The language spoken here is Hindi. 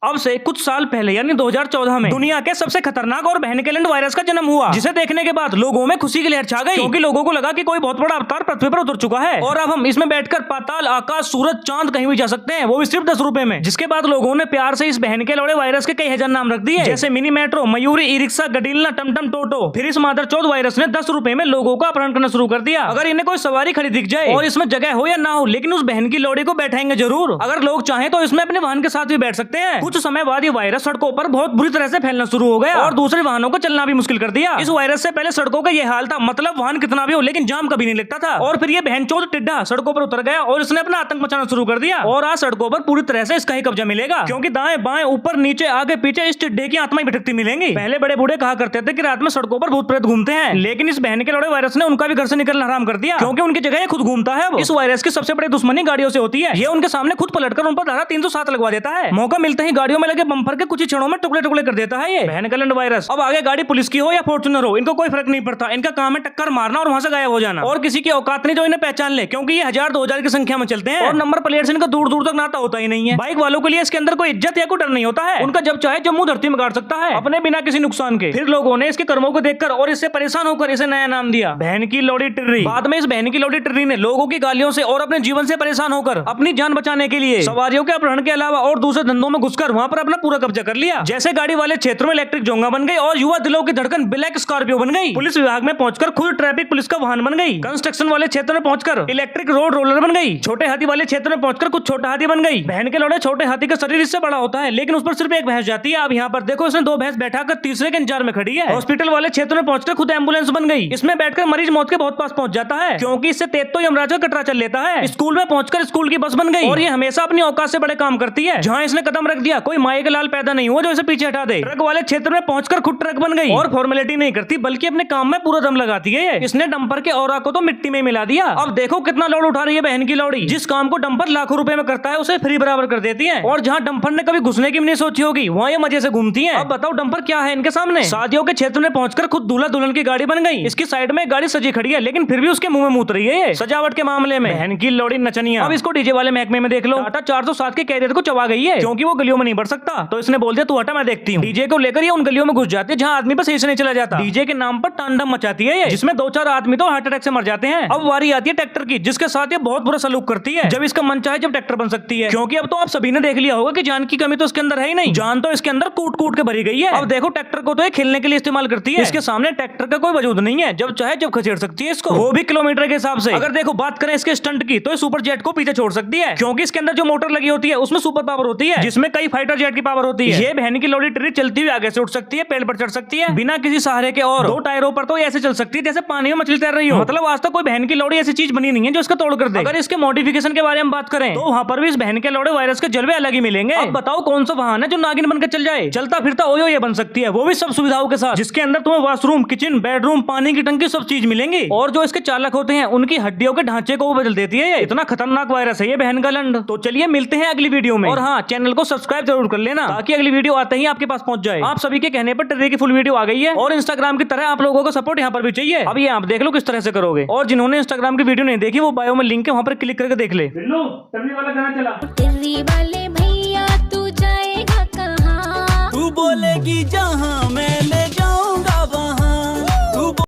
अब से कुछ साल पहले यानी 2014 में दुनिया के सबसे खतरनाक और भयानक वायरस का जन्म हुआ, जिसे देखने के बाद लोगों में खुशी की लहर छा गई, क्योंकि लोगों को लगा कि कोई बहुत बड़ा अवतार पृथ्वी पर उतर चुका है और अब हम इसमें बैठकर पाताल, आकाश, सूरज, चांद कहीं भी जा सकते हैं, वो भी सिर्फ 10 रुपए में। जिसके बाद लोगों ने प्यार से इस भयानक वायरस के कई हजार नाम रख दिए, जैसे mini metro, Mayuri, e rickshaw, गडीला, टमटम, टोटो। फिर इस मादरचोद वायरस ने 10 रुपए में लोगों का अपहरण करना शुरू कर दिया। अगर इन्हें कोई सवारी खड़ी दिख जाए और इसमें जगह हो या ना हो, लेकिन उस बहन की लोड़ी को बैठाएंगे जरूर। अगर लोग चाहें तो इसमें अपने वाहन के साथ भी बैठ सकते हैं। कुछ समय बाद ये वायरस सड़कों पर बहुत बुरी तरह से फैलना शुरू हो गया और दूसरे वाहनों को चलना भी मुश्किल कर दिया। इस वायरस से पहले सड़कों का ये हाल था, मतलब वाहन कितना भी हो लेकिन जाम कभी नहीं लगता था। और फिर ये बहनचोद टिड्डा सड़कों पर उतर गया और इसने अपना आतंक मचाना शुरू कर दिया। और आज सड़कों पर पूरी तरह से इसका ही कब्जा मिलेगा, क्योंकि दाएं बाएं ऊपर नीचे आगे पीछे इस टिड्डे की आत्माएं भटकती मिलेंगी। पहले बड़े बूढ़े कहा करते थे कि रात में सड़कों पर भूत प्रेत घूमते हैं, लेकिन इस बहन के लौड़े वायरस ने उनका भी घर से निकलना हराम कर दिया, क्योंकि उनकी जगह ये खुद घूमता है। इस वायरस की सबसे बड़ी दुश्मनी गाड़ियों से होती है। ये उनके सामने खुद पलटकर उन पर धारा 307 लगवा देता है। मौका मिलते ही गाड़ियों में लगे बम्पर के कुछ ही क्षणों में टुकड़े टुकड़े कर देता है ये भयानक वायरस। अब आगे गाड़ी पुलिस की हो या फॉर्च्यूनर हो, इनको कोई फर्क नहीं पड़ता। इनका काम है टक्कर मारना और वहां से गायब हो जाना, और किसी की औकात नहीं जो इन्हें पहचान ले, क्योंकि ये 1000-2000 की संख्या में चलते हैं और नंबर प्लेट से इनका दूर दूर तक नाता होता ही नहीं है। बाइक वालों के लिए इसके अंदर कोई इज्जत या कोई डर नहीं होता है। उनका जब चाहे जम्मू धरती में गाड़ सकता है अपने बिना किसी नुकसान के। फिर लोगों ने इसके कर्मों को देखकर और इससे परेशान होकर इसे नया नाम दिया, बहन की लौड़ी टिर्री। बाद में इस बहन की लौड़ी टिर्री ने लोगों की गालियों से और अपने जीवन से परेशान होकर अपनी जान बचाने के लिए सवारियों के अपहरण के अलावा और दूसरे धंधों में घुसकर वहां पर अपना पूरा कब्जा कर लिया। जैसे गाड़ी वाले क्षेत्रों में इलेक्ट्रिक जोंगा बन गई और युवा दिलों की धड़कन ब्लैक स्कॉर्पियो बन गई। पुलिस विभाग में पहुंचकर खुद ट्रैफिक पुलिस का वाहन बन गई। कंस्ट्रक्शन वाले क्षेत्र में पहुंचकर इलेक्ट्रिक रोड रोलर बन गई। छोटे हाथी वाले क्षेत्र में पहुंचकर कुछ छोटा हाथी बन गई। बहन के लौड़े छोटे हाथी का शरीर इससे बड़ा होता है, लेकिन उस पर सिर्फ एक भैंस जाती है। अब यहाँ पर देखो, इसने 2 भैंस बैठाकर तीसरे के इंतजार में खड़ी है। हॉस्पिटल वाले क्षेत्र में पहुंचकर खुद एम्बुलेंस बन गई। इसमें बैठकर मरीज मौत के बहुत पास पहुंच जाता है, क्योंकि इससे तेज तो यमराज का कटरा चल लेता है। स्कूल में पहुंचकर स्कूल की बस बन गई और ये हमेशा अपनी औकात से बड़े काम करती है। जहाँ इसने कदम रख दिया कोई माए के लाल पैदा नहीं हुआ जो इसे पीछे हटा दे। ट्रक वाले क्षेत्र में पहुंचकर खुद ट्रक बन गई और फॉर्मेलिटी नहीं करती, बल्कि अपने काम में पूरा दम लगाती है। इसने डंपर के औरा को तो मिट्टी में मिला दिया। अब देखो कितना लोड उठा रही है बहन की लौड़ी। जिस काम को डंपर लाखों रुपए में करता है उसे फ्री बराबर कर देती है, और जहाँ डंपर ने कभी घुसने की भी नहीं सोची होगी वहाँ ये मजे से घूमती है। अब बताओ डंपर क्या है इनके सामने। शादियों के क्षेत्र में पहुंचकर खुद दूल्हा दुल्हन की गाड़ी बन गई। इसकी साइड में गाड़ी सजी खड़ी है, लेकिन फिर भी उसके मुंह में मूत रही है सजावट के मामले में। बहन की लौड़ी नचनिया। अब इसको डीजे वाले महकमे में देख लो, टाटा 407 के कैरियर को चबा गई है, क्योंकि वो गलियों में नहीं बढ़ सकता। तो इसने बोल दिया तू हटा मैं देखती हूँ। डीजे को लेकर ये उन गलियों में घुस जाती है जहाँ आदमी पर सही से नहीं चला जाता। डीजे के नाम पर तांडव मचाती है ये, जिसमें 2-4 आदमी तो हार्ट अटैक से मर जाते हैं। अब वारी आती है ट्रैक्टर की, जिसके साथ ये बहुत बुरा सलूक करती है। जब इसका मन चाहे जब ट्रैक्टर बन सकती है, क्योंकि अब तो आप सभी ने देख लिया होगा कि जान की कमी तो इसके अंदर है ही नहीं। जान तो इसके अंदर कूट कूट के भरी गई है। अब देखो ट्रैक्टर को तो ये खेलने के लिए इस्तेमाल करती है। इसके सामने ट्रैक्टर का कोई वजूद नहीं है, जब चाहे जब खसेड़ सकती है इसको, वो भी किलोमीटर के हिसाब से। अगर देखो बात करें इसके स्टंट की, तो ये सुपर जेट को पीछे छोड़ सकती है, क्योंकि इसके अंदर जो मोटर लगी होती है उसमें सुपर पावर होती है, जिसमें कई फाइटर जेट की पावर होती है। ये बहन की लौड़ी टिर्री चलती हुई आगे से उठ सकती है, पेड़ पर चढ़ सकती है बिना किसी सहारे के, और 2 टायरों पर तो ऐसे चल सकती है जैसे पानी में मछली तैर रही हो। मतलब आज तक कोई बहन की लौड़ी ऐसी चीज बनी नहीं है जो इसका तोड़ कर दे। अगर इसके मॉडिफिकेशन के बारे में बात करें तो वहाँ पर भी इस बहन के लौड़े वायरस के जलवे अलग ही मिलेंगे। अब बताओ कौन सा वाहन है जो नागिन बनकर चल जाए, चलता फिरता ओयो ये बन सकती है, वो भी सब सुविधाओं के साथ, जिसके अंदर तुम्हें वॉशरूम, किचन, बेडरूम, पानी की टंकी सब चीज मिलेंगी। और जो इसके चालक होते हैं उनकी हड्डियों के ढांचे को बदल देती है। इतना खतरनाक वायरस है ये बहन का लंड। तो चलिए मिलते हैं अगली वीडियो में, और हाँ चैनल को सब्सक्राइब जरूर कर लेना ताकि अगली वीडियो आते ही आपके पास पहुंच जाए। आप सभी के कहने पर टिर्री की फुल वीडियो आ गई है, और इंस्टाग्राम की तरह आप लोगों को सपोर्ट यहाँ पर भी चाहिए। अब ये आप देख लो किस तरह से करोगे, और जिन्होंने इंस्टाग्राम की वीडियो नहीं देखी वो बायो में लिंक है, वहाँ पर क्लिक करके देख ले। टिर्री वाला गाना चला। टिर्री वाले भैया तू जाएगा कहाँ, तू बोलेगी जहाँ मैं ले